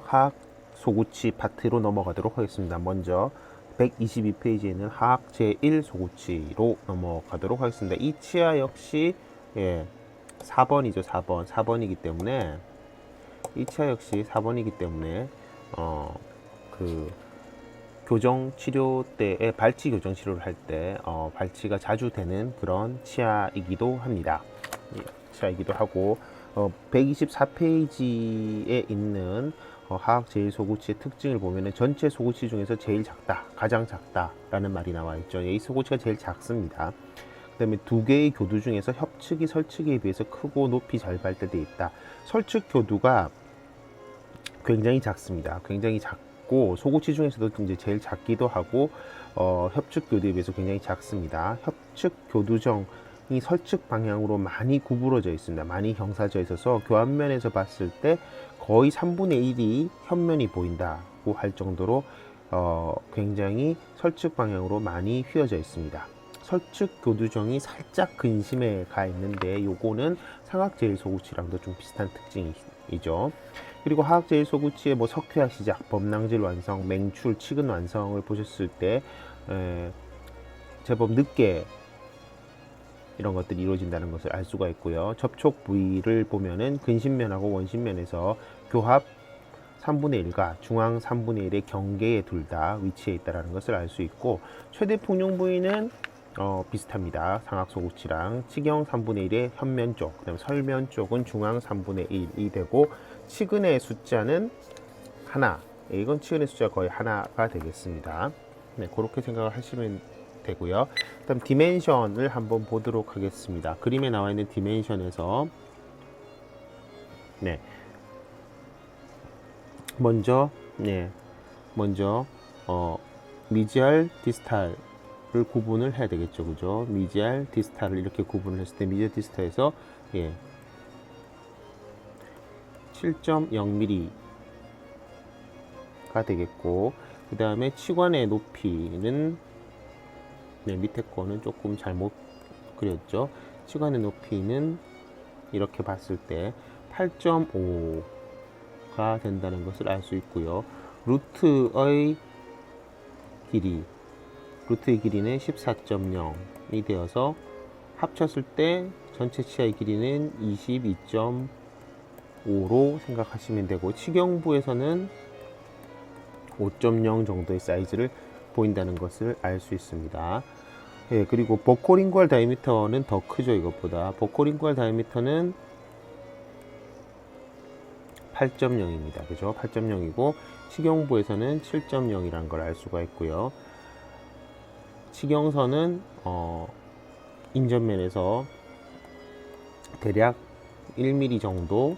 화학 소구치 파트로 넘어가도록 하겠습니다. 먼저 122페이지에는 화학 제1 소구치로 넘어가도록 하겠습니다. 이 치아 역시 4번이죠. 4번이기 때문에 이 치아 역시 4번이기 때문에 그 교정 치료 때에 발치 교정 치료를 할 때 발치가 자주 되는 그런 치아이기도 합니다. 치아이기도 하고 124페이지에 있는 화학 제1 소구치의 특징을 보면은 전체 소구치 중에서 제일 작다, 가장 작다라는 말이 나와 있죠. 이 소구치가 제일 작습니다. 그 다음에 두 개의 교두 중에서 협측이 설측에 비해서 크고 높이 잘 발달되어 있다. 설측 교두가 굉장히 작습니다. 굉장히 작고 소구치 중에서도 이제 제일 작기도 하고 협측 교두에 비해서 굉장히 작습니다. 협측 교두정이 설측 방향으로 많이 구부러져 있습니다. 많이 경사져 있어서 교합면에서 봤을 때 거의 3분의 1이 현면이 보인다고 할 정도로 굉장히 설측 방향으로 많이 휘어져 있습니다. 설측 교두정이 살짝 근심에 가 있는데 요거는 상학 제1 소구치랑도 좀 비슷한 특징이죠. 그리고 화학 제1 소구치의 뭐 석회화 시작, 범낭질 완성, 맹출, 치근 완성을 보셨을 때 제법 늦게 이런 것들이 이루어진다는 것을 알 수가 있고요. 접촉 부위를 보면은 근심면하고 원심면에서 교합 3분의 1과 중앙 3분의 1의 경계에 둘 다 위치해 있다는 것을 알 수 있고, 최대 풍용 부위는 비슷합니다. 상학 소구치랑 치경 3분의 1의 현면 쪽, 그 다음 설면 쪽은 중앙 3분의 1이 되고, 치근의 숫자는 하나, 이건 치근의 숫자 거의 하나가 되겠습니다. 네, 그렇게 생각을 하시면 되고요. 그다음 디멘션을 한번 보도록 하겠습니다. 그림에 나와 있는 디멘션에서 먼저 미지알 디스탈을 구분을 해야 되겠죠, 그죠? 미지알 디스탈을 이렇게 구분을 했을 때 미지알 디스탈에서 7.0mm가 되겠고, 그 다음에 치관의 높이는 밑에 거는 조금 잘못 그렸죠. 치관의 높이는 이렇게 봤을 때 8.5가 된다는 것을 알 수 있고요. 루트의 길이는 14.0이 되어서 합쳤을 때 전체 치아의 길이는 22.5로 생각하시면 되고, 치경부에서는 5.0 정도의 사이즈를 보인다는 것을 알 수 있습니다. 그리고 보코링구알 다이미터는 더 크죠. 이것보다 보코링구알 다이미터는 8.0입니다. 그죠? 8.0이고 치경부에서는 7.0이라는 걸 알 수가 있고요. 치경선은 인전면에서 대략 1mm 정도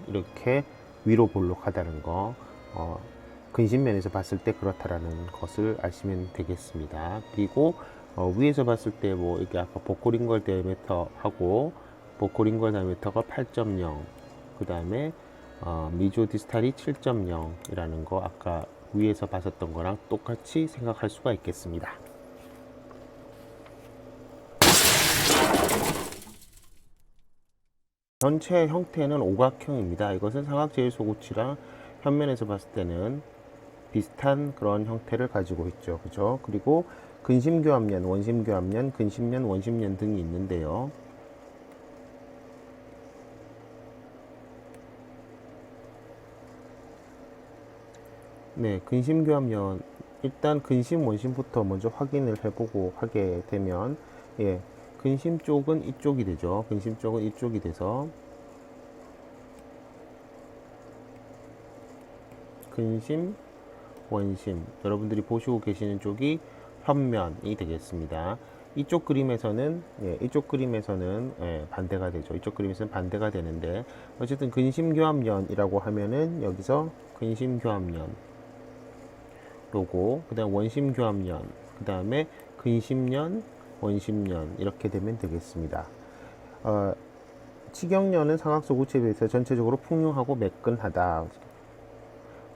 이렇게 위로 볼록하다는 거, 근심면에서 봤을 때 그렇다라는 것을 아시면 되겠습니다. 그리고 위에서 봤을 때 뭐 이게 아까 보코링구알 다이미터하고 보코링구알 다이미터가 8.0, 그 다음에 미조디스탈이 7.0이라는 거 아까 위에서 봤었던 거랑 똑같이 생각할 수가 있겠습니다. 전체 형태는 오각형입니다. 이것은 상학 제1 소구치랑 현면에서 봤을 때는 비슷한 그런 형태를 가지고 있죠. 그죠? 그리고 근심교합면, 원심교합면, 근심면, 원심면 등이 있는데요. 근심교합면, 일단 근심, 원심부터 먼저 확인을 해보고 하게 되면, 근심 쪽은 이쪽이 되죠. 근심 쪽은 이쪽이 돼서 근심, 원심, 여러분들이 보시고 계시는 쪽이 현면이 되겠습니다. 이쪽 그림에서는 반대가 되죠. 이쪽 그림에서는 반대가 되는데, 어쨌든 근심교합면이라고 하면은 여기서 근심교합면 요거, 그 다음 원심교합면, 그 다음에 근심면, 원심면 이렇게 되면 되겠습니다. 치경련은 상학 소구치에 비해서 전체적으로 풍요하고 매끈하다.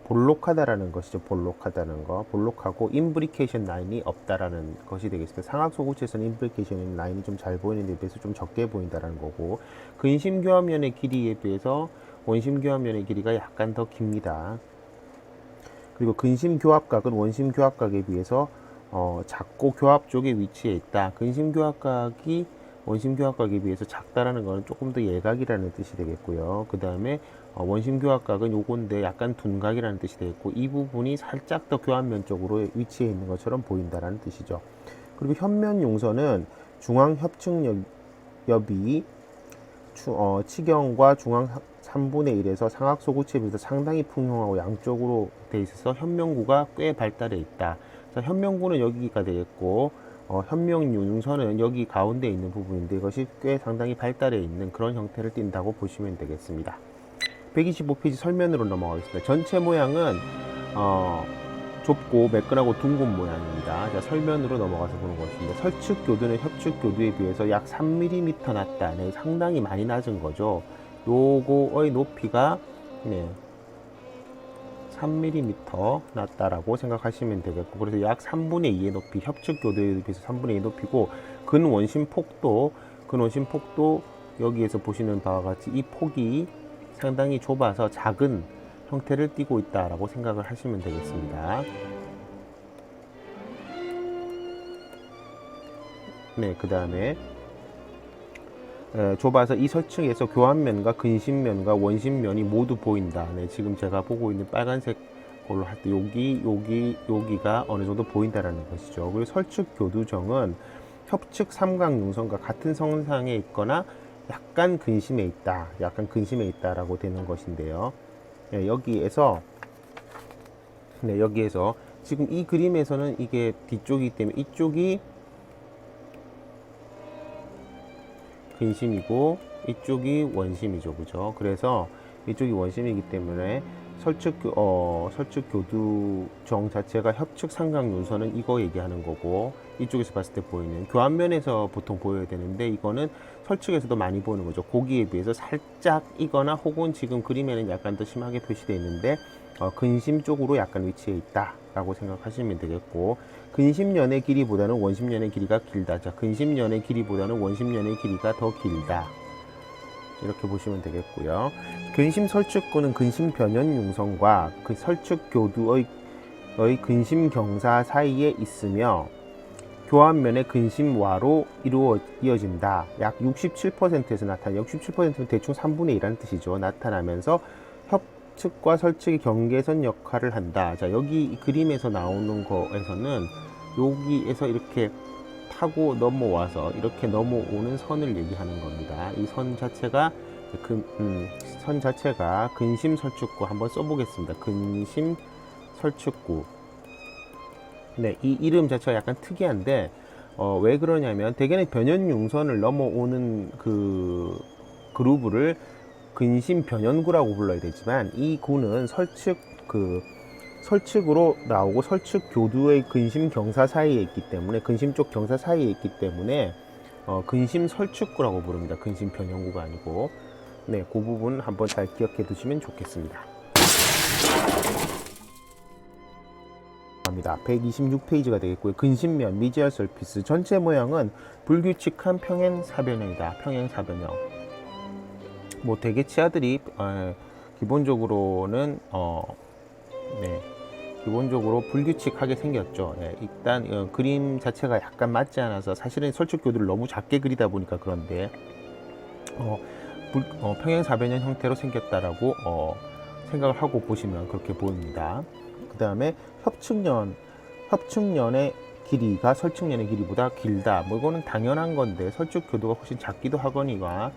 볼록하다라는 것이죠. 볼록하다는 거. 볼록하고 임브리케이션 라인이 없다라는 것이 되겠습니다. 상학 소구치에서는 임브리케이션 라인이 좀 잘 보이는 데 비해서 좀 적게 보인다라는 거고, 근심교합면의 길이에 비해서 원심교합면의 길이가 약간 더 깁니다. 그리고 근심 교합각은 원심 교합각에 비해서 작고 교합 쪽에 위치해 있다. 근심 교합각이 원심 교합각에 비해서 작다라는 것은 조금 더 예각이라는 뜻이 되겠고요. 그 다음에 원심 교합각은 요건데 약간 둔각이라는 뜻이 되겠고, 이 부분이 살짝 더 교합면 쪽으로 위치해 있는 것처럼 보인다라는 뜻이죠. 그리고 현면 용선은 중앙 협측엽이 치경과 중앙 3분의 1에서 상악 소구치에 비해서 상당히 풍성하고 양쪽으로 돼 있어서 현면구가 꽤 발달해 있다. 자, 현면구는 여기가 되겠고, 현명 용선은 여기 가운데 있는 부분인데 이것이 꽤 상당히 발달해 있는 그런 형태를 띈다고 보시면 되겠습니다. 125페이지 설면으로 넘어가겠습니다. 전체 모양은 좁고 매끈하고 둥근 모양입니다. 자, 설면으로 넘어가서 보는 것입니다. 설측 교두는 협측 교두에 비해서 약 3mm 낮다. 네, 상당히 많이 낮은 거죠. 요거의 높이가 3mm 낮다라고 생각하시면 되겠고, 그래서 약 3분의 2의 높이, 협측 교두에 비해서 3분의 2의 높이고, 근원심 폭도 여기에서 보시는 바와 같이 이 폭이 상당히 좁아서 작은 형태를 띠고 있다라고 생각을 하시면 되겠습니다. 네, 그 다음에 좁아서 이 설측에서 교합면과 근심면과 원심면이 모두 보인다. 네, 지금 제가 보고 있는 빨간색 걸로 할 때 여기가 어느 정도 보인다라는 것이죠. 그리고 설측 교두정은 협측 삼각융선과 같은 성상에 있거나 약간 근심에 있다라고 되는 것인데요. 네, 여기에서 지금 이 그림에서는 이게 뒤쪽이기 때문에 이쪽이 근심이고 이쪽이 원심이죠, 그죠? 그래서 이쪽이 원심이기 때문에 설측 교두정 자체가 협측 삼각 윤선은 이거 얘기하는 거고, 이쪽에서 봤을 때 보이는 교합면에서 보통 보여야 되는데 이거는 설측에서도 많이 보이는 거죠. 고기에 비해서 살짝 이거나 혹은 지금 그림에는 약간 더 심하게 표시되어 있는데 근심 쪽으로 약간 위치해 있다 라고 생각하시면 되겠고, 근심면의 길이보다는 원심면의 길이가 길다. 자, 근심면의 길이보다는 원심면의 길이가 더 길다, 이렇게 보시면 되겠고요. 근심 설측구는 근심 변연 융선과 그 설측 교두의 근심 경사 사이에 있으며 교합면의 근심와로 이어진다. 약 67%에서 나타나, 67%는 대충 3분의 1이라는 뜻이죠. 나타나면서 협측과 설측의 경계선 역할을 한다. 자, 여기 이 그림에서 나오는 거에서는 여기에서 이렇게 타고 넘어와서 이렇게 넘어오는 선을 얘기하는 겁니다. 이 선 자체가 근심 설측구 한번 써보겠습니다. 근심 설측구. 네, 이 이름 자체가 약간 특이한데 왜 그러냐면 대개는 변연융선을 넘어오는 그 그루브를 근심 변연구라고 불러야 되지만, 이 구는 설측으로 나오고 설측 교두의 근심 경사 사이에 있기 때문에, 근심 쪽 경사 사이에 있기 때문에 근심 설측구라고 부릅니다. 근심 변연구가 아니고. 네, 그 부분 한번 잘 기억해 두시면 좋겠습니다. 126페이지가 되겠고요. 근심면 미지얼 설피스 전체 모양은 불규칙한 평행사변형이다. 평행사변형. 뭐 대개 치아들이 기본적으로는 기본적으로 불규칙하게 생겼죠. 일단 그림 자체가 약간 맞지 않아서, 사실은 설측교두를 너무 작게 그리다 보니까 그런데 평행사변형 형태로 생겼다라고 생각을 하고 보시면 그렇게 보입니다. 그 다음에 협측면의 길이가 설측면의 길이보다 길다. 뭐 이거는 당연한 건데, 설측교두가 훨씬 작기도 하거니와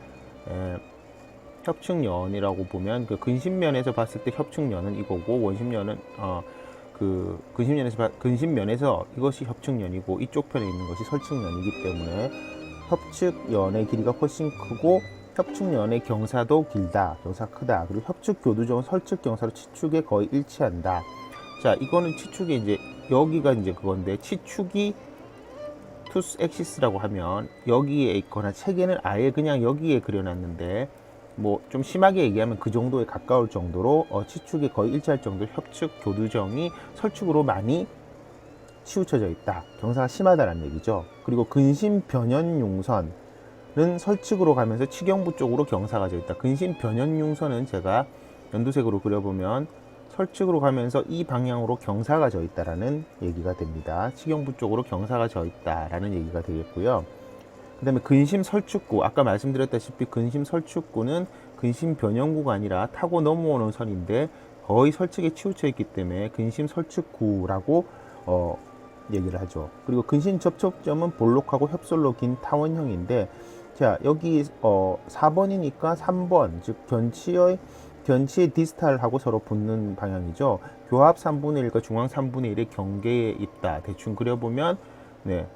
협측면이라고 보면 그 근심면에서 봤을 때 협측면은 이거고, 원심면은 근심면에서 이것이 협측면이고 이쪽 편에 있는 것이 설측면이기 때문에 협측면의 길이가 훨씬 크고 협측면의 경사도 길다, 경사 크다. 그리고 협측 교두정은 설측 경사로 치축에 거의 일치한다. 자, 이거는 치축이 이제 여기가 이제 그건데, 치축이 투스 엑시스라고 하면 여기에 있거나 책에는 아예 그냥 여기에 그려놨는데, 뭐 좀 심하게 얘기하면 그 정도에 가까울 정도로 치축이 거의 일치할 정도로 협측 교두정이 설축으로 많이 치우쳐져 있다. 경사가 심하다는 얘기죠. 그리고 근심 변연 융선은 설측으로 가면서 치경부 쪽으로 경사가 져 있다. 근심 변연 융선은 제가 연두색으로 그려보면 설측으로 가면서 이 방향으로 경사가 져 있다라는 얘기가 됩니다. 치경부 쪽으로 경사가 져 있다라는 얘기가 되겠고요. 그 다음에 근심 설축구, 아까 말씀드렸다시피 근심 설축구는 근심 변형구가 아니라 타고 넘어오는 선인데 거의 설측에 치우쳐 있기 때문에 근심 설축구라고 얘기를 하죠. 그리고 근심 접촉점은 볼록하고 협솔로 긴 타원형인데, 자 여기 4번이니까 3번, 즉 변치의 디스탈하고 서로 붙는 방향이죠. 교합 3분의 1과 중앙 3분의 1의 경계에 있다. 대충 그려보면, 네,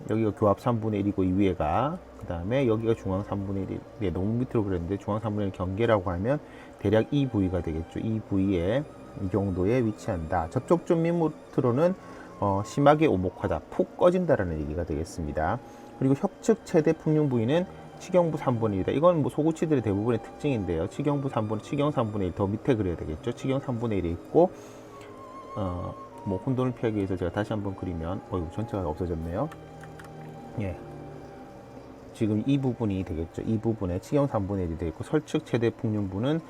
여기가 교합 3분의 1이고 이 위에가, 그 다음에 여기가 중앙 3분의 1이, 네, 너무 밑으로 그렸는데 중앙 3분의 1 경계라고 하면 대략 이 부위가 되겠죠. 이 부위에 이 정도에 위치한다. 접촉점 밑으로는 심하게 오목하다, 푹 꺼진다라는 얘기가 되겠습니다. 그리고 협측 최대 풍륜 부위는 치경부 3분의 1이다. 이건 뭐 소구치들의 대부분의 특징인데요. 치경 3분의 1 더 밑에 그려야 되겠죠. 치경 3분의 1이 있고, 뭐 혼돈을 피하기 위해서 제가 다시 한번 그리면, 전체가 없어졌네요. 예. 지금 이 부분이 되겠죠. 이 부분에 치경 3분의 1이 되어 있고, 설측 최대 풍륜부는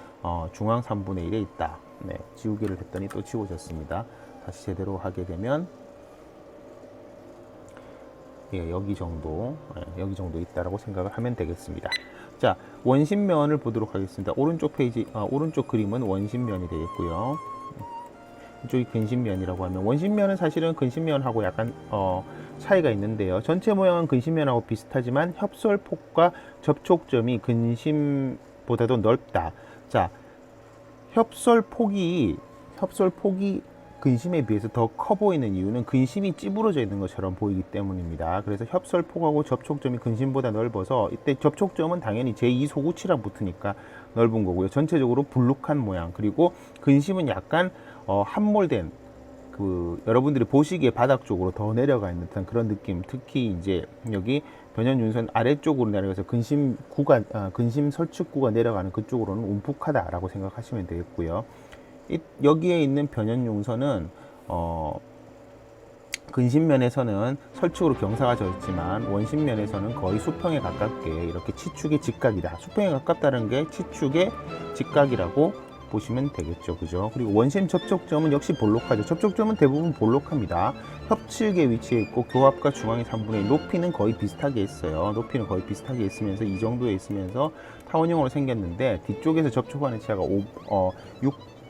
중앙 3분의 1에 있다. 네. 지우개를 했더니 또 지워졌습니다. 다시 제대로 하게 되면, 예, 여기 정도 있다라고 생각을 하면 되겠습니다. 자, 원심면을 보도록 하겠습니다. 오른쪽 페이지, 오른쪽 그림은 원심면이 되겠고요. 이쪽이 근심면이라고 하면, 원심면은 사실은 근심면하고 약간 차이가 있는데요. 전체 모양은 근심면하고 비슷하지만 협솔폭과 접촉점이 근심보다도 넓다. 자, 협솔폭이 근심에 비해서 더 커 보이는 이유는 근심이 찌부러져 있는 것처럼 보이기 때문입니다. 그래서 협설폭하고 접촉점이 근심보다 넓어서, 이때 접촉점은 당연히 제2 소구치랑 붙으니까 넓은 거고요. 전체적으로 불룩한 모양, 그리고 근심은 약간 함몰된, 여러분들이 보시기에 바닥 쪽으로 더 내려가 있는 듯한 그런 느낌. 특히 이제 여기 변연윤선 아래쪽으로 내려가서 근심 설측구가 내려가는 그쪽으로는 움푹하다라고 생각하시면 되겠고요. 여기에 있는 변연용선은 근심면에서는 설측으로 경사가 져 있지만 원심면에서는 거의 수평에 가깝게 이렇게 치축의 직각이다. 수평에 가깝다는 게 치축의 직각이라고 보시면 되겠죠. 그죠? 그리고 원심 접촉점은 역시 볼록하죠. 접촉점은 대부분 볼록합니다. 협측에 위치해 있고 교합과 중앙의 3분의 1, 높이는 거의 비슷하게 있어요. 높이는 거의 비슷하게 있으면서 이 정도에 있으면서 타원형으로 생겼는데, 뒤쪽에서 접촉하는 치아가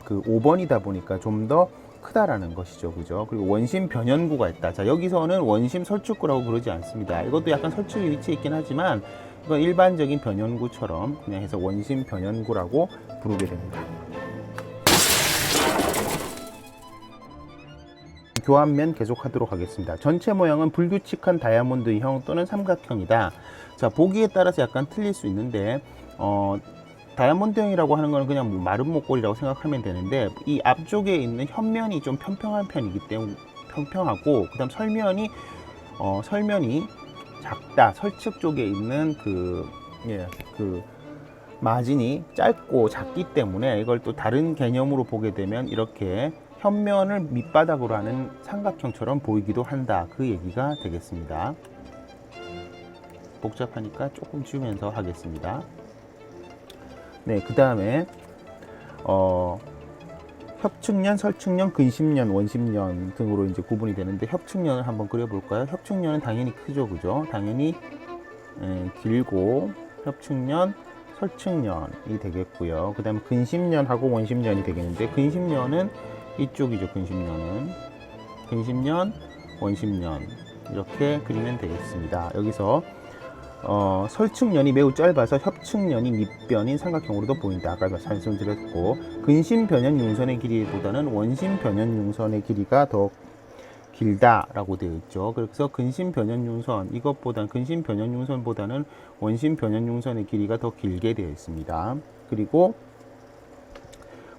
5번이다 보니까 좀 더 크다라는 것이죠. 그죠? 그리고 원심 변연구가 있다. 자, 여기서는 원심 설축구라고 부르지 않습니다. 이것도 약간 설축이 위치해 있긴 하지만, 이건 일반적인 변연구처럼 그냥 해서 원심 변연구라고 부르게 됩니다. 교합면 계속하도록 하겠습니다. 전체 모양은 불규칙한 다이아몬드형 또는 삼각형이다. 자, 보기에 따라서 약간 틀릴 수 있는데, 다이아몬드형이라고 하는 거는 그냥 마른 목걸이라고 생각하면 되는데, 이 앞쪽에 있는 현면이 좀 평평한 편이기 때문에 평평하고, 그 다음 설면이 작다. 설측 쪽에 있는 그 마진이 짧고 작기 때문에 이걸 또 다른 개념으로 보게 되면 이렇게 현면을 밑바닥으로 하는 삼각형처럼 보이기도 한다. 그 얘기가 되겠습니다. 복잡하니까 조금 지우면서 하겠습니다. 네, 그 다음에 협측면, 설측면, 근심면, 원심면 등으로 이제 구분이 되는데, 협측면을 한번 그려볼까요? 협측면은 당연히 크죠, 그죠? 당연히 길고 협측면, 설측면이 되겠고요. 그 다음에 근심면하고 원심면이 되겠는데, 근심면은 이쪽이죠. 근심면, 원심면 이렇게 그리면 되겠습니다. 여기서 설측면이 매우 짧아서 협측면이 밑변인 삼각형으로도 보인다. 아까 말씀드렸고, 근심 변연 융선의 길이보다는 원심 변연 융선의 길이가 더 길다라고 되어 있죠. 그래서 근심 변연 융선 근심 변연 융선보다는 원심 변연 융선의 길이가 더 길게 되어 있습니다. 그리고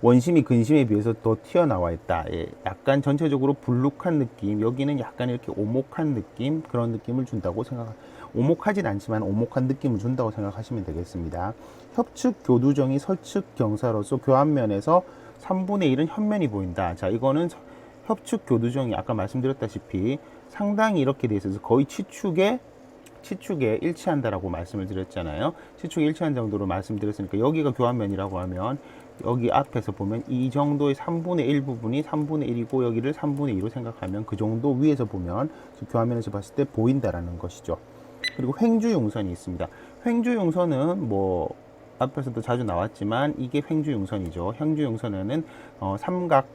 원심이 근심에 비해서 더 튀어나와 있다. 예, 약간 전체적으로 불룩한 느낌, 여기는 약간 이렇게 오목한 느낌, 그런 느낌을 준다고 오목하진 않지만 오목한 느낌을 준다고 생각하시면 되겠습니다. 협측 교두정이 설측 경사로서 교합면에서 3분의 1은 현면이 보인다. 자, 이거는 협측 교두정이 아까 말씀드렸다시피 상당히 이렇게 돼 있어서 거의 치축에 일치한다라고 말씀을 드렸잖아요. 치축에 일치한 정도로 말씀드렸으니까, 여기가 교합면이라고 하면 여기 앞에서 보면 이 정도의 3분의 1 부분이 3분의 1이고 여기를 3분의 2로 생각하면 그 정도 위에서 보면 교화면에서 봤을 때 보인다라는 것이죠. 그리고 횡주용선이 있습니다. 횡주용선은 뭐 앞에서도 자주 나왔지만 이게 횡주용선이죠. 횡주용선에는 삼각,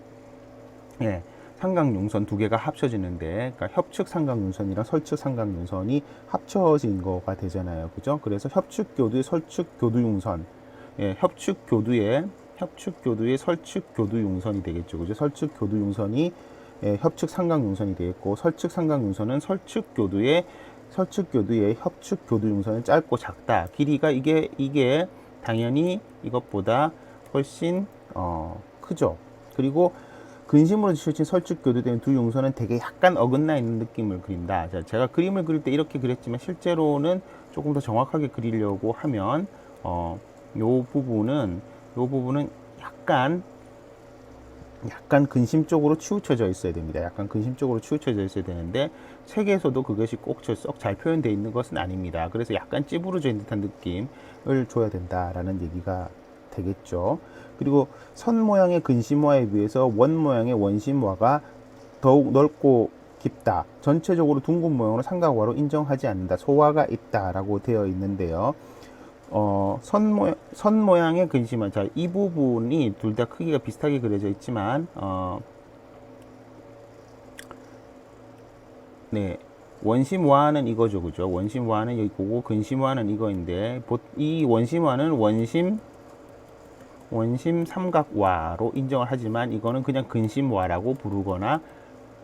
예, 삼각용선 두 개가 합쳐지는데, 그러니까 협측 삼각용선이랑 설측 삼각용선이 합쳐진 거가 되잖아요. 그죠? 그래서 협측 교두의 설측 교두용선, 예, 협측 교두의 설측 교두용선이 되겠죠. 그죠? 설측 교두용선이 예, 협측 삼각용선이 되겠고, 설측 삼각용선은 설측 교두의 협측 교두용선은 짧고 작다. 길이가 이게 당연히 이것보다 훨씬 크죠. 그리고 근심으로 지어진 설측 교두된 두 용선은 되게 약간 어긋나 있는 느낌을 그린다. 자, 제가 그림을 그릴 때 이렇게 그렸지만 실제로는 조금 더 정확하게 그리려고 하면 요 부분은 약간 근심 쪽으로 치우쳐져 있어야 됩니다. 약간 근심 쪽으로 치우쳐져 있어야 되는데 책에서도 그것이 꼭 썩 잘 표현되어 있는 것은 아닙니다. 그래서 약간 찌부러져 있는 듯한 느낌을 줘야 된다라는 얘기가 되겠죠. 그리고 선 모양의 근심화에 비해서 원 모양의 원심화가 더욱 넓고 깊다. 전체적으로 둥근 모양으로 삼각화로 인정하지 않는다. 소화가 있다라고 되어 있는데요. 선 모양의 근심화. 자, 이 부분이 둘 다 크기가 비슷하게 그려져 있지만, 네. 원심화는 이거죠. 그죠? 원심화는 여기고, 근심화는 이거인데, 이 원심화는 원심 삼각화로 인정을 하지만 이거는 그냥 근심화라고 부르거나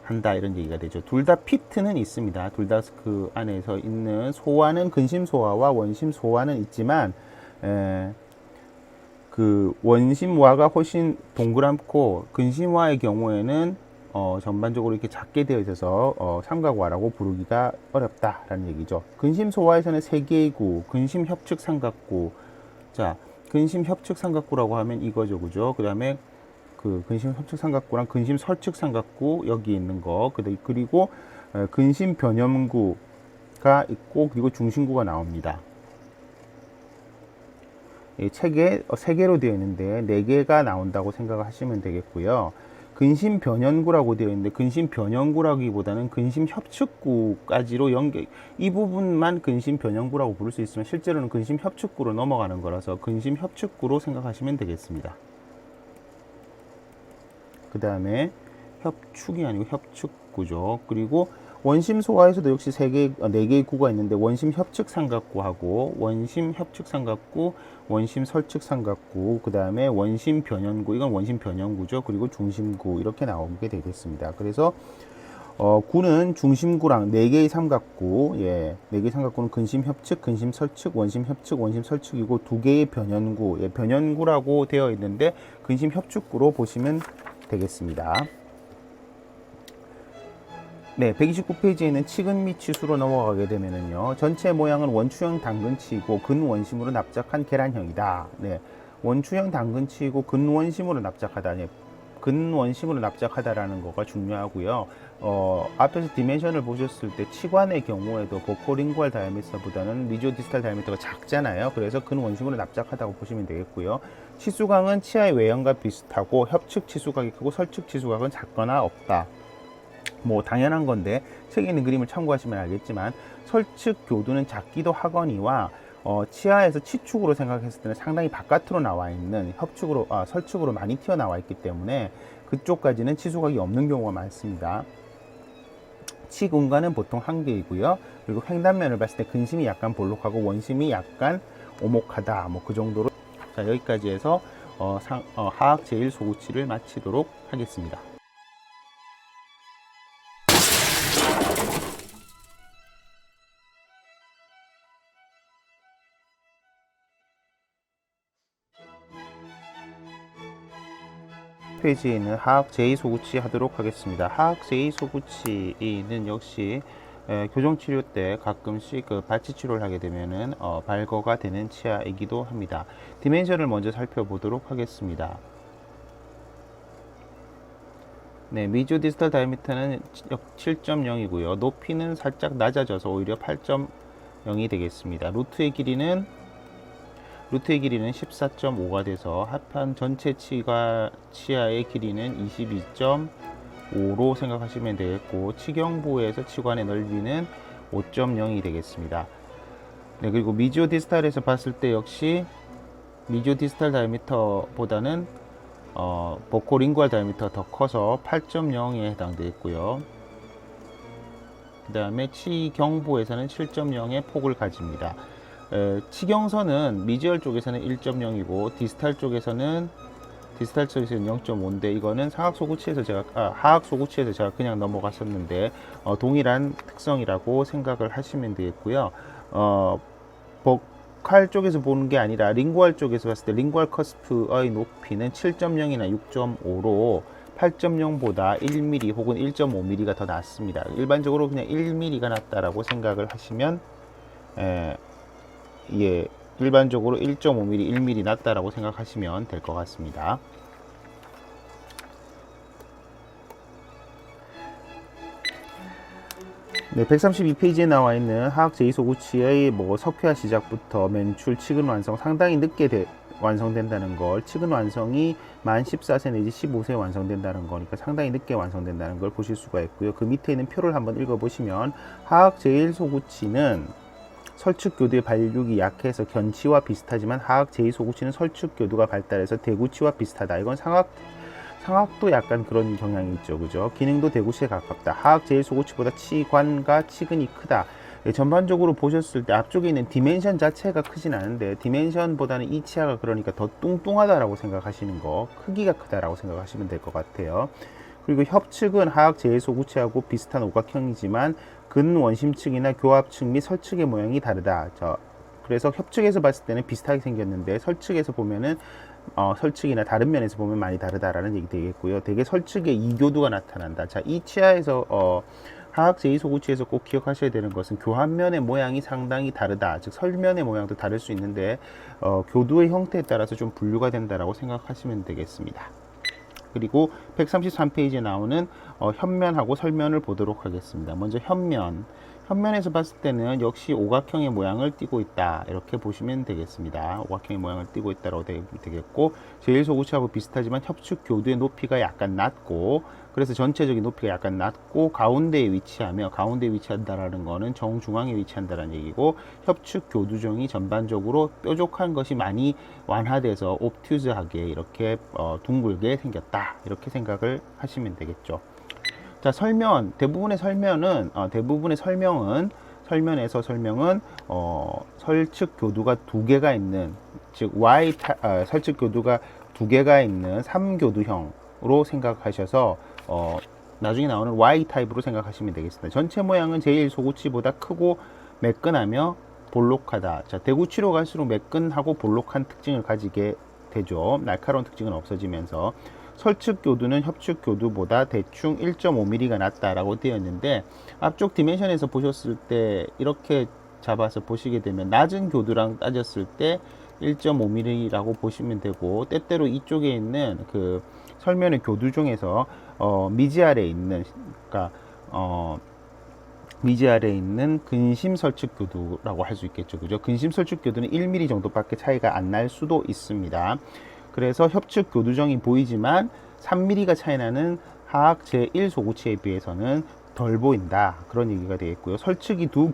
한다, 이런 얘기가 되죠. 둘 다 피트는 있습니다. 둘 다 그 안에서 있는 소화는 근심 소화와 원심 소화는 있지만 그 원심화가 훨씬 동그랗고 근심화의 경우에는 전반적으로 이렇게 작게 되어 있어서 삼각화라고 부르기가 어렵다라는 얘기죠. 근심 소화에서는 세 개의 구, 근심 협측 삼각구. 자, 근심 협측 삼각구라고 하면 이거죠, 그죠? 그 다음에 그 근심 협측 삼각구랑 근심 설측 삼각구 여기 있는 거, 그리고 근심 변염구가 있고, 그리고 중심구가 나옵니다. 이 책에 3개로 되어 있는데 4개가 나온다고 생각하시면 되겠고요. 근심 변연구라고 되어 있는데 근심 변연구라기보다는 근심 협측구까지로 이 부분만 근심 변연구라고 부를 수 있으면 실제로는 근심 협측구로 넘어가는 거라서 근심 협측구로 생각하시면 되겠습니다. 그 다음에 협축이 아니고 협측구죠. 그리고 원심 소화에서도 역시 4개의 구가 있는데 원심 협측 삼각구하고 원심 협측 삼각구, 원심 설측 삼각구, 그 다음에 원심 변연구, 이건 원심 변연구죠. 그리고 중심구, 이렇게 나오게 되겠습니다. 그래서 구는 중심구랑 4개의 삼각구, 4개의 삼각구는 근심 협측, 근심 설측, 원심 협측, 원심 설측이고 2개의 변연구, 변연구라고 되어 있는데 근심 협축구로 보시면 되겠습니다. 네, 129페이지에는 치근 및 치수로 넘어가게 되면은요, 전체 모양은 원추형 당근치이고 근원심으로 납작한 계란형이다. 네, 원추형 당근치이고 근원심으로 납작하다. 네, 근원심으로 납작하다라는 거가 중요하고요. 앞에서 디멘션을 보셨을 때 치관의 경우에도 보코링구알 다이아미터보다는 리지오디스탈 다이아미터가 작잖아요. 그래서 근원심으로 납작하다고 보시면 되겠고요. 치수각은 치아의 외형과 비슷하고 협측 치수각이 크고 설측 치수각은 작거나 없다. 뭐 당연한 건데 책에 있는 그림을 참고하시면 알겠지만 설측 교두는 작기도 하거니와 치아에서 치축으로 생각했을 때는 상당히 바깥으로 나와 있는 설축으로 많이 튀어나와 있기 때문에 그쪽까지는 치수각이 없는 경우가 많습니다. 치 공간은 보통 1개이고요. 그리고 횡단면을 봤을 때 근심이 약간 볼록하고 원심이 약간 오목하다. 뭐 그 정도로. 자, 여기까지 해서 하악 제1 소구치를 마치도록 하겠습니다. 페이지에 있는 하악 제2소구치 하도록 하겠습니다. 하악 제2소구치는 역시 교정치료 때 가끔씩 발치치료를 하게 되면은 발거가 되는 치아이기도 합니다. 디멘션을 먼저 살펴보도록 하겠습니다. 네, 미지오디스탈 다이아미터는 7.0이고요. 높이는 살짝 낮아져서 오히려 8.0이 되겠습니다. 루트의 길이는 루트의 길이는 14.5가 돼서 합판 전체 치아의 길이는 22.5로 생각하시면 되겠고, 치경부에서 치관의 넓이는 5.0이 되겠습니다. 네, 그리고 미지오 디스탈에서 봤을 때 역시 미지오 디스탈 다이미터보다는 보코링구알 다이미터가 더 커서 8.0에 해당되겠고요. 그 다음에 치경부에서는 7.0의 폭을 가집니다. 치경선은 미지얼 쪽에서는 1.0이고 디스탈 쪽에서는 0.5인데 이거는 하악 소구치에서 제가 그냥 넘어갔었는데 동일한 특성이라고 생각을 하시면 되겠고요. 보칼 쪽에서 보는 게 아니라 링구알 쪽에서 봤을 때 링구알 커스프의 높이는 7.0이나 6.5로 8.0보다 1mm 혹은 1.5mm가 더 낮습니다. 일반적으로 그냥 1mm가 낮다라고 생각을 하시면 일반적으로 1.5mm, 1mm 낮다라고 생각하시면 될 것 같습니다. 네, 132페이지에 나와 있는 하악 제2소구치의 석회화 시작부터 맨출, 치근 완성 상당히 늦게 완성된다는 걸, 치근 완성이 만 14세 내지 15세에 완성된다는 거니까 상당히 늦게 완성된다는 걸 보실 수가 있고요. 그 밑에 있는 표를 한번 읽어보시면 하악 제1소구치는 설축교두의 발육이 약해서 견치와 비슷하지만 하악 제2소구치는 설축교두가 발달해서 대구치와 비슷하다. 이건 상악도 약간 그런 경향이 있죠. 그죠? 기능도 대구치에 가깝다. 하악 제1소구치보다 치관과 치근이 크다. 전반적으로 보셨을 때 앞쪽에 있는 디멘션 자체가 크진 않은데 디멘션보다는 이 치아가 그러니까 더 뚱뚱하다라고 생각하시는 거, 크기가 크다라고 생각하시면 될 것 같아요. 그리고 협측은 하악 제1소구치하고 비슷한 오각형이지만 근원심측이나 교합측 및 설측의 모양이 다르다. 그래서 협측에서 봤을 때는 비슷하게 생겼는데 설측에서 보면은 설측이나 다른 면에서 보면 많이 다르다라는 얘기 되겠고요. 대개 설측에 이교두가 나타난다. 자, 이 치아에서 하악 제2소구치에서 꼭 기억하셔야 되는 것은 교합면의 모양이 상당히 다르다. 즉 설면의 모양도 다를 수 있는데 교두의 형태에 따라서 좀 분류가 된다라고 생각하시면 되겠습니다. 그리고 133페이지에 나오는 현면하고 설면을 보도록 하겠습니다. 먼저 현면에서 봤을 때는 역시 오각형의 모양을 띠고 있다, 이렇게 보시면 되겠습니다. 오각형의 모양을 띠고 있다라고 되겠고, 제1소구치하고 비슷하지만 협축 교두의 높이가 약간 낮고, 그래서 전체적인 높이가 약간 낮고 가운데에 위치한다라는 거는 정중앙에 위치한다라는 얘기고, 협축 교두종이 전반적으로 뾰족한 것이 많이 완화돼서 옵튜즈하게 이렇게 둥글게 생겼다, 이렇게 생각을 하시면 되겠죠. 자, 대부분의 설명은 설측 교두가 두 개가 있는, 즉 설측 교두가 두 개가 있는 3교두형으로 생각하셔서 나중에 나오는 Y 타입으로 생각하시면 되겠습니다. 전체 모양은 제1소구치보다 크고 매끈하며 볼록하다. 자, 대구치로 갈수록 매끈하고 볼록한 특징을 가지게 되죠. 날카로운 특징은 없어지면서, 설측교두는 협축교두보다 대충 1.5mm가 낮다라고 되어 있는데, 앞쪽 디멘션에서 보셨을 때 이렇게 잡아서 보시게 되면 낮은 교두랑 따졌을 때 1.5mm라고 보시면 되고, 때때로 이쪽에 있는 그 설면의 교두 중에서 미지 아래에 있는, 미지 아래에 있는 근심 설측 교두라고 할 수 있겠죠. 그죠? 근심 설측 교두는 1mm 정도밖에 차이가 안 날 수도 있습니다. 그래서 협측 교두정이 보이지만 3mm가 차이 나는 하악 제1소구치에 비해서는 덜 보인다, 그런 얘기가 되겠고요. 설측이 두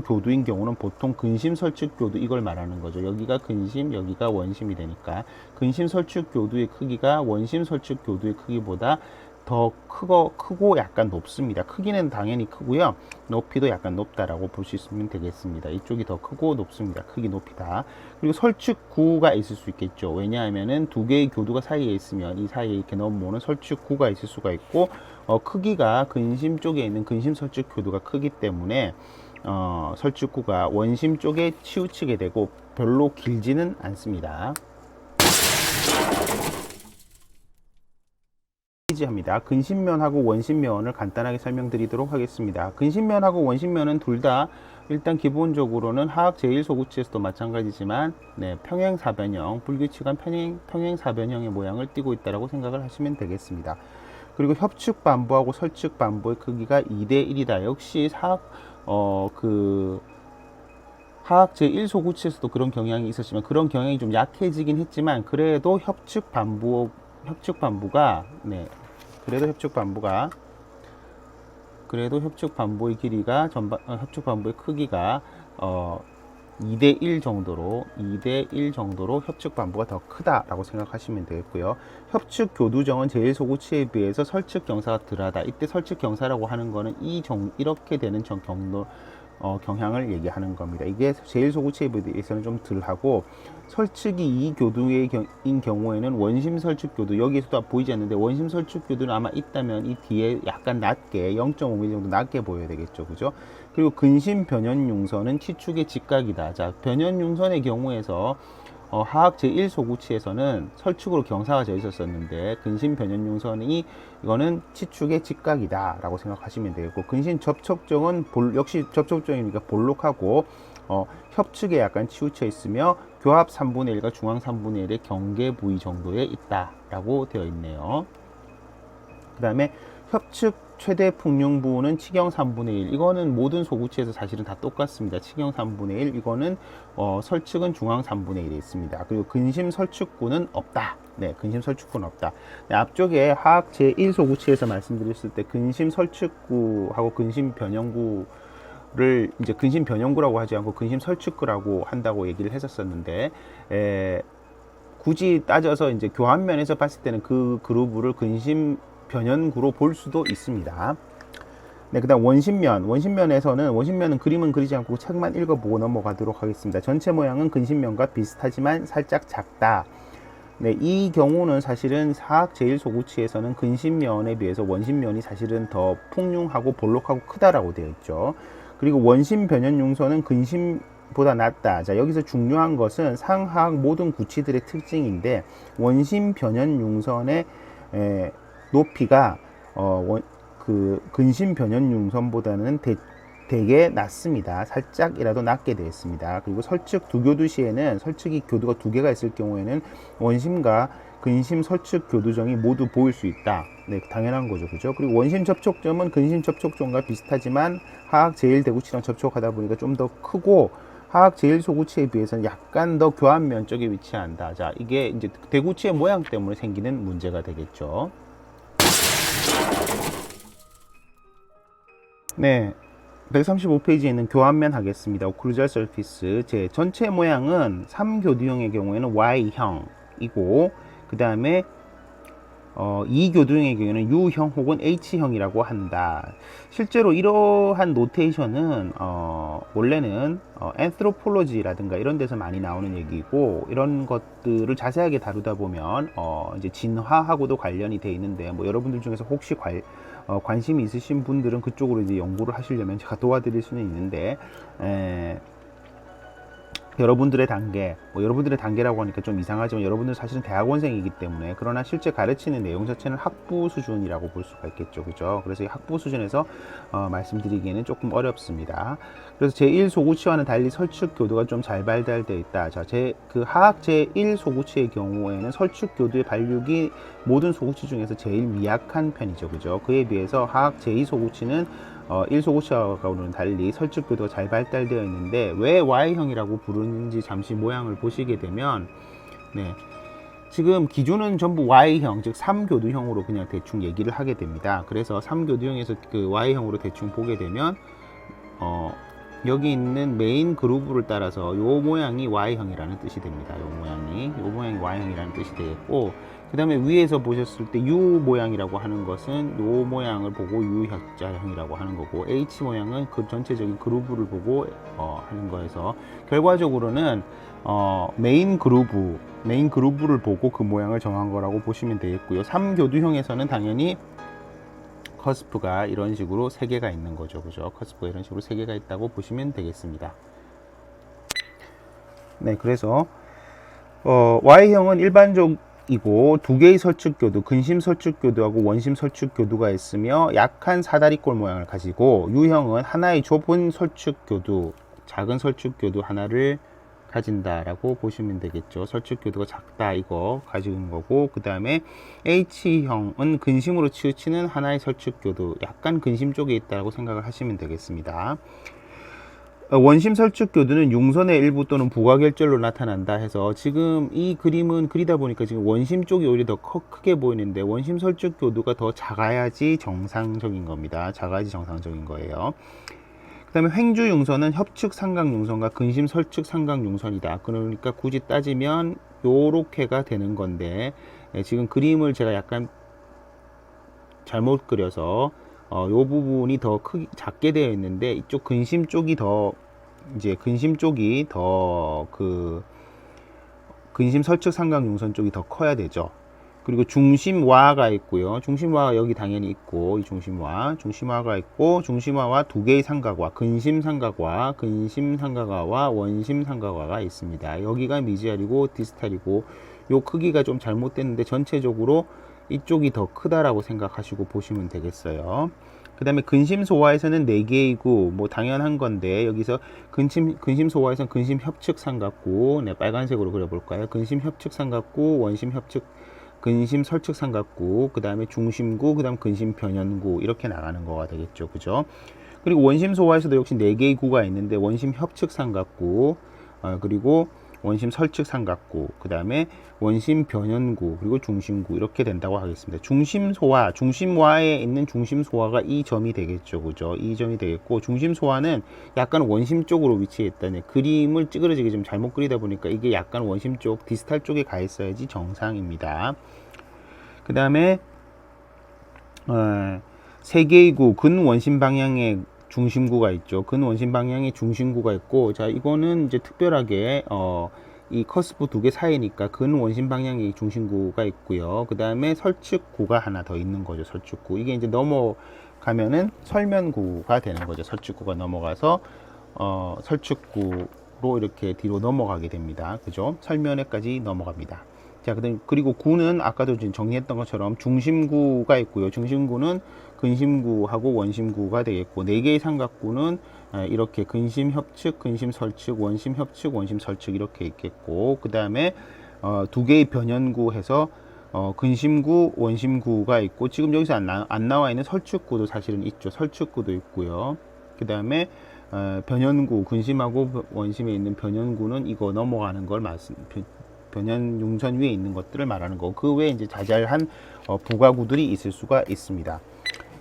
교두인 경우는 보통 근심 설측 교두, 이걸 말하는 거죠. 여기가 근심, 여기가 원심이 되니까 근심 설측 교두의 크기가 원심 설측 교두의 크기보다 더 크고 약간 높습니다. 크기는 당연히 크고요. 높이도 약간 높다라고 보시면 되겠습니다. 이쪽이 더 크고 높습니다. 크기, 높이다. 그리고 설축구가 있을 수 있겠죠. 왜냐하면은 두 개의 교두가 사이에 있으면 이 사이에 이렇게 넘어오는 설축구가 있을 수가 있고, 크기가 근심 쪽에 있는 근심 설축 교두가 크기 때문에 설축구가 원심 쪽에 치우치게 되고 별로 길지는 않습니다. 합니다. 근심면하고 원심면을 간단하게 설명드리도록 하겠습니다. 근심면하고 원심면은 둘 다 일단 기본적으로는 하악 제1소구치에서도 마찬가지지만 평행사변형, 불규칙한 평행사변형의 모양을 띠고 있다고 생각을 하시면 되겠습니다. 그리고 협축 반부하고 설측 반부의 크기가 2대 1이다. 역시 하악 제1소구치에서도 그런 경향이 있었지만 그런 경향이 좀 약해지긴 했지만 그래도 협축 반부가 그래도 협축 반부의 길이가 협축 반부의 크기가 2대1 정도로 협축 반부가 더 크다라고 생각하시면 되겠고요. 협축 교두정은 제1소구치에 비해서 설측 경사가 덜하다. 이때 설측 경사라고 하는 거는 이렇게 되는 경향을 얘기하는 겁니다. 이게 제1소구치에 비해서는 좀 덜하고 설측이 2교두인 경우에는 원심 설측 교두, 여기에서도 보이지 않는데 원심 설측 교두는 아마 있다면 이 뒤에 약간 낮게 0.5mm 정도 낮게 보여야 되겠죠. 그죠? 그리고 근심 변연융선은 치축의 직각이다. 자, 변연융선의 경우에서 하악 제1소구치에서는 설축으로 경사가 져 있었었는데 근심 변연융선이 이거는 치축의 직각이다 라고 생각하시면 되겠고, 근심 접촉정은 역시 접촉정이니까 볼록하고 협축에 약간 치우쳐 있으며 교합 3분의 1과 중앙 3분의 1의 경계 부위 정도에 있다 라고 되어 있네요. 그 다음에 협축 최대 풍융 부는 치경 3분의 1. 이거는 모든 소구치에서 사실은 다 똑같습니다. 치경 3분의 1. 이거는 설축은 중앙 3분의 1에 있습니다. 그리고 근심 설축구는 없다. 네, 근심 설축구는 없다. 네, 앞쪽에 하악 제1 소구치에서 말씀드렸을 때 근심 설축구하고 근심 변형구를 이제 근심 변형구라고 하지 않고 근심 설축구라고 한다고 얘기를 했었었는데, 굳이 따져서 이제 교환면에서 봤을 때는 그 그루브를 근심 변연구로 볼 수도 있습니다. 네, 그다음 원심면은 그림은 그리지 않고 책만 읽어보고 넘어가도록 하겠습니다. 전체 모양은 근심면과 비슷하지만 살짝 작다. 네, 이 경우는 사실은 하악 제1소구치에서는 근심면에 비해서 원심면이 사실은 더 풍융하고 볼록하고 크다라고 되어 있죠. 그리고 원심 변연융선은 근심보다 낮다. 자, 여기서 중요한 것은 상하악 모든 구치들의 특징인데 원심 변연융선의 높이가 그 근심 변연융선보다는 되게 낮습니다. 살짝이라도 낮게 되어 있습니다. 그리고 설측 두 교두 시에는 설측이 교두가 두 개가 있을 경우에는 원심과 근심 설측 교두정이 모두 보일 수 있다. 네, 당연한 거죠. 그죠? 그리고 원심 접촉점은 근심 접촉점과 비슷하지만 하악 제1대구치랑 접촉하다 보니까 좀 더 크고 하악 제1소구치에 비해서는 약간 더 교환면 쪽에 위치한다. 자, 이게 이제 대구치의 모양 때문에 생기는 문제가 되겠죠. 네, 135페이지에 있는 교환면 하겠습니다. 오클루잘 서피스 제 전체 모양은 3교두형의 경우에는 Y형이고 그 다음에 2교두형의 경우에는 U형 혹은 H형이라고 한다. 실제로 이러한 노테이션은 원래는 앤트로폴로지라든가 이런 데서 많이 나오는 얘기고, 이런 것들을 자세하게 다루다 보면 이제 진화하고도 관련이 돼 있는데, 뭐 여러분들 중에서 혹시 관심이 있으신 분들은 그쪽으로 이제 연구를 하시려면 제가 도와드릴 수는 있는데, 여러분들의 단계라고 하니까 좀 이상하지만 여러분들은 사실은 대학원생이기 때문에, 그러나 실제 가르치는 내용 자체는 학부 수준이라고 볼 수가 있겠죠. 그죠? 그래서 이 학부 수준에서 말씀드리기에는 조금 어렵습니다. 그래서 제1소구치와는 달리 설축 교두가 좀 잘 발달되어 있다. 자, 그 하악 제1소구치의 경우에는 설축 교두의 발육이 모든 소구치 중에서 제일 미약한 편이죠. 그죠? 그에 비해서 하악 제2소구치는 1소구치와는 달리 설축 교두가 잘 발달되어 있는데, 왜 Y형이라고 부르는지 잠시 모양을 보시게 되면, 네, 지금 기준은 전부 Y형, 즉 3교두형으로 그냥 대충 얘기를 하게 됩니다. 그래서 3교두형에서 그 Y형으로 대충 보게 되면 여기 있는 메인 그루브를 따라서 요 모양이 Y형이라는 뜻이 됩니다. 요 모양이 Y형이라는 뜻이 되겠고, 그 다음에 위에서 보셨을 때 U 모양이라고 하는 것은 요 모양을 보고 U자형이라고 하는 거고, H 모양은 그 전체적인 그루브를 보고 하는 거여서 결과적으로는 메인 그루브를 보고 그 모양을 정한 거라고 보시면 되겠고요. 3교두형에서는 당연히 커스프가 이런 식으로 3개가 있는 거죠. 그죠? 커스프가 이런 식으로 3개가 있다고 보시면 되겠습니다. 네, 그래서 Y형은 일반적이고 두 개의 설축교두, 근심 설축교두하고 원심 설축교두가 있으며 약한 사다리꼴 모양을 가지고, U형은 하나의 좁은 설축교두, 작은 설축교두 하나를 가진다라고 보시면 되겠죠. 설축교두가 작다, 이거 가지고 있는 거고, 그 다음에 H형은 근심으로 치우치는 하나의 설축교두, 약간 근심 쪽에 있다고 생각을 하시면 되겠습니다. 원심 설축 교두는 융선의 일부 또는 부가결절로 나타난다 해서 지금 이 그림은 그리다 보니까 지금 원심 쪽이 오히려 더 크게 보이는데 원심 설축 교두가 더 작아야지 정상적인 겁니다. 작아야지 정상적인 거예요. 그 다음에 횡주 융선은 협측 삼각 융선과 근심 설축 삼각 융선이다. 그러니까 굳이 따지면 요렇게가 되는 건데 지금 그림을 제가 약간 잘못 그려서 요 부분이 더 작게 되어 있는데 이쪽 근심 쪽이 더 근심 설측 삼각 융선 쪽이 더 커야 되죠. 그리고 중심화가 있고요. 중심화가 여기 당연히 있고 이 중심화가 있고 중심화와 두 개의 삼각화, 근심 삼각화, 원심 삼각화가 있습니다. 여기가 미지알이고 디스탈이고 요 크기가 좀 잘못됐는데 전체적으로 이쪽이 더 크다라고 생각하시고 보시면 되겠어요. 그 다음에 근심 소화에서는 4개이고 뭐 당연한 건데 여기서 근심 소화에서는 근심 협측 삼각구, 네, 빨간색으로 그려볼까요? 근심 협측 삼각구, 원심 협측 근심 설측 삼각구, 그 다음에 중심구, 그 다음 근심 변연구 이렇게 나가는 거가 되겠죠, 그죠? 그리고 원심 소화에서도 역시 4개의 구가 있는데 원심 협측 삼각구, 그리고 원심 설측 삼각구, 그 다음에 원심 변연구, 그리고 중심구 이렇게 된다고 하겠습니다. 중심화에 있는 중심소화가 이 점이 되겠죠, 그죠? 이 점이 되겠고 중심소화는 약간 원심 쪽으로 위치해 있다네. 그림을 찌그러지게 좀 잘못 그리다 보니까 이게 약간 원심 쪽, 디스탈 쪽에 가 있어야지 정상입니다. 그 다음에 3개의 구, 근원심 방향의 중심구가 있죠. 근원심 방향의 중심구가 있고, 자, 이거는 이제 특별하게, 이 커스프 2개 사이니까 근원심 방향의 중심구가 있고요. 그 다음에 설측구가 하나 더 있는 거죠. 설측구. 이게 이제 넘어가면은 설면구가 되는 거죠. 설측구가 넘어가서, 설측구로 이렇게 뒤로 넘어가게 됩니다. 그죠? 설면에까지 넘어갑니다. 자, 그리고 구는 아까도 정리했던 것처럼 중심구가 있고요. 중심구는 근심구하고 원심구가 되겠고, 4개의 삼각구는 이렇게 근심 협측, 근심 설측, 원심 협측, 원심 설측 이렇게 있겠고, 그 다음에 2개의 변연구 해서 근심구, 원심구가 있고, 지금 여기서 안 나와 있는 설측구도 사실은 있죠. 설측구도 있고요. 그 다음에 변연구, 근심하고 원심에 있는 변연구는 이거 넘어가는 걸 변연 융선 위에 있는 것들을 말하는 거고, 그 외에 이제 자잘한 부가구들이 있을 수가 있습니다.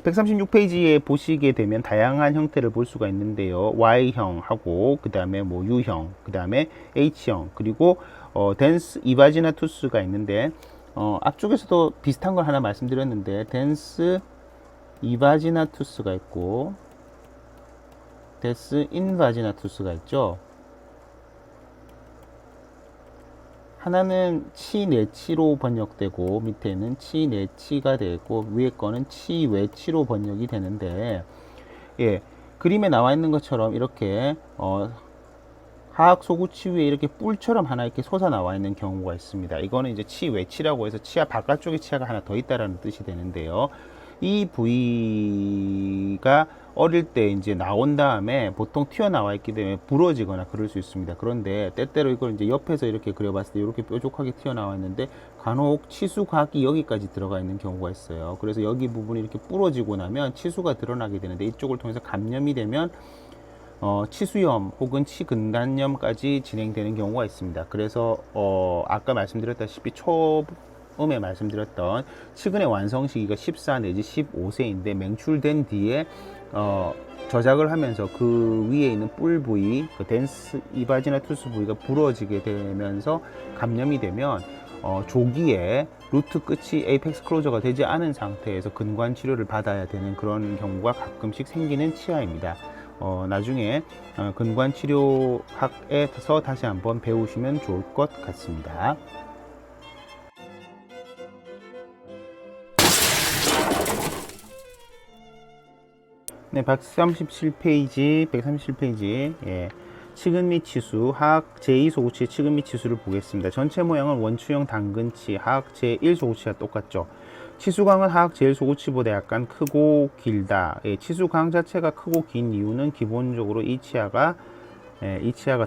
136페이지에 보시게 되면 다양한 형태를 볼 수가 있는데요. Y형하고 그 다음에 뭐 U형, 그 다음에 H형, 그리고 덴스 이바지나투스가 있는데 앞쪽에서도 비슷한 걸 하나 말씀드렸는데 덴스 이바지나투스가 있고 덴스 인바지나투스가 있죠. 하나는 치내치로 번역되고 밑에는 치내치가 되고 위에 거는 치외치로 번역이 되는데, 예, 그림에 나와 있는 것처럼 이렇게 하악 소구치 위에 이렇게 뿔처럼 하나 이렇게 솟아 나와 있는 경우가 있습니다. 이거는 이제 치외치라고 해서 치아 바깥쪽에 치아가 하나 더 있다라는 뜻이 되는데요. 이 부위가 어릴 때 이제 나온 다음에 보통 튀어나와 있기 때문에 부러지거나 그럴 수 있습니다. 그런데 때때로 이걸 이제 옆에서 이렇게 그려봤을 때 이렇게 뾰족하게 튀어나와 있는데 간혹 치수각이 여기까지 들어가 있는 경우가 있어요. 그래서 여기 부분이 이렇게 부러지고 나면 치수가 드러나게 되는데 이쪽을 통해서 감염이 되면 치수염 혹은 치근간염까지 진행되는 경우가 있습니다. 그래서 아까 말씀드렸다시피 처음에 말씀드렸던 치근의 완성 시기가 14 내지 15세인데 맹출된 뒤에 저작을 하면서 그 위에 있는 뿔 부위, 그 덴스 이바지나투스 부위가 부러지게 되면서 감염이 되면 조기에 루트 끝이 에이펙스 클로저가 되지 않은 상태에서 근관 치료를 받아야 되는 그런 경우가 가끔씩 생기는 치아입니다. 나중에 근관 치료학에서 다시 한번 배우시면 좋을 것 같습니다. 네, 137페이지, 예, 치근 및 치수, 하악 제2소구치의 치근 및 치수를 보겠습니다. 전체 모양은 원추형 당근치, 하악 제1소구치와 똑같죠. 치수광은 하악 제1소구치보다 약간 크고 길다. 예, 치수광 자체가 크고 긴 이유는 기본적으로 이 치아가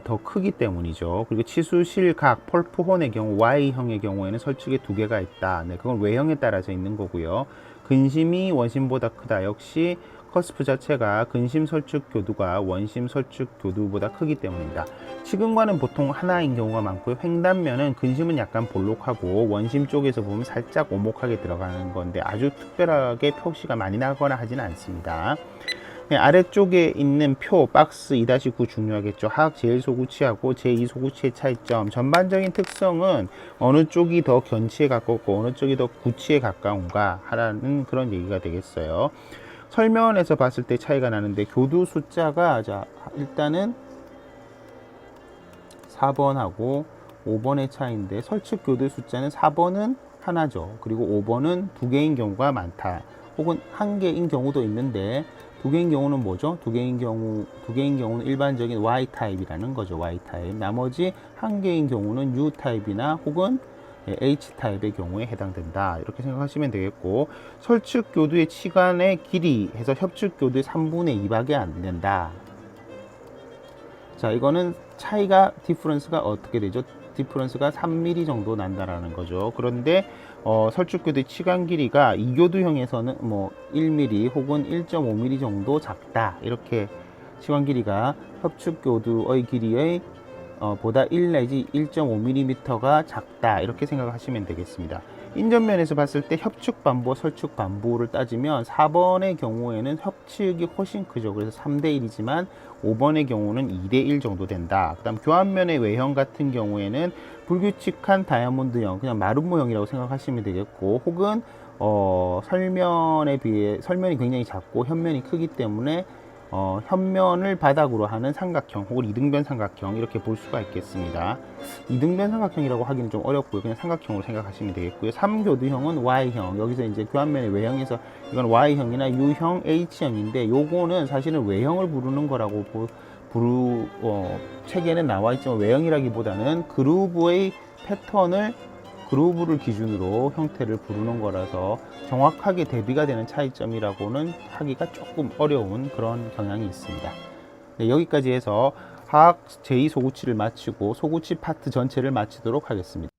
더 크기 때문이죠. 그리고 치수실각, 펄프혼의 경우, Y형의 경우에는 설측에 2개가 있다. 네, 그건 외형에 따라서 있는 거고요. 근심이 원심보다 크다. 역시 커스프 자체가 근심 설축 교두가 원심 설축 교두보다 크기 때문입니다. 치근관은 보통 하나인 경우가 많고요. 횡단면은 근심은 약간 볼록하고 원심 쪽에서 보면 살짝 오목하게 들어가는 건데 아주 특별하게 표시가 많이 나거나 하지는 않습니다. 아래쪽에 있는 표 박스 2-9 중요하겠죠. 하악 제1소구치하고 제2소구치의 차이점, 전반적인 특성은 어느 쪽이 더 견치에 가깝고 어느 쪽이 더 구치에 가까운가 하라는 그런 얘기가 되겠어요. 설명에서 봤을 때 차이가 나는데 교두 숫자가 자 일단은 4번하고 5번의 차이인데 설측 교두 숫자는 4번은 하나죠. 그리고 5번은 두 개인 경우가 많다. 혹은 한 개인 경우도 있는데 두 개인 경우는 뭐죠? 두 개인 경우는 일반적인 Y 타입이라는 거죠. Y 타입. 나머지 한 개인 경우는 U 타입이나 혹은 H 타입의 경우에 해당된다. 이렇게 생각하시면 되겠고, 설측 교두의 치관의 길이 해서 협측 교두의 3분의 2밖에 안 된다. 자, 이거는 차이가 디퍼런스가 어떻게 되죠? 디퍼런스가 3mm 정도 난다라는 거죠. 그런데 설축교두의 치관 길이가 이교두형에서는 뭐 1mm 혹은 1.5mm 정도 작다. 이렇게 치관 길이가 협축교두의 길이의 보다 1 내지 1.5mm가 작다. 이렇게 생각하시면 되겠습니다. 인전면에서 봤을 때 협축 반부와 설축 반부를 따지면 4번의 경우에는 협측이 훨씬 크죠. 그래서 3대1이지만 5번의 경우는 2대1 정도 된다. 그 다음 교환면의 외형 같은 경우에는 불규칙한 다이아몬드형, 그냥 마름 모형이라고 생각하시면 되겠고, 혹은 설면에 비해 설면이 굉장히 작고 현면이 크기 때문에 현면을 바닥으로 하는 삼각형 혹은 이등변 삼각형 이렇게 볼 수가 있겠습니다. 이등변 삼각형이라고 하기는 좀 어렵고요. 그냥 삼각형으로 생각하시면 되겠고요. 3교두형은 Y형, 여기서 이제 교환면의 외형에서 이건 Y형이나 U형, H형인데 요거는 사실은 외형을 부르는 거라고 책에는 나와 있지만 외형이라기보다는 그루브의 패턴을 그루브를 기준으로 형태를 부르는 거라서 정확하게 대비가 되는 차이점이라고는 하기가 조금 어려운 그런 경향이 있습니다. 네, 여기까지 해서 하악 제2소구치를 마치고 소구치 파트 전체를 마치도록 하겠습니다.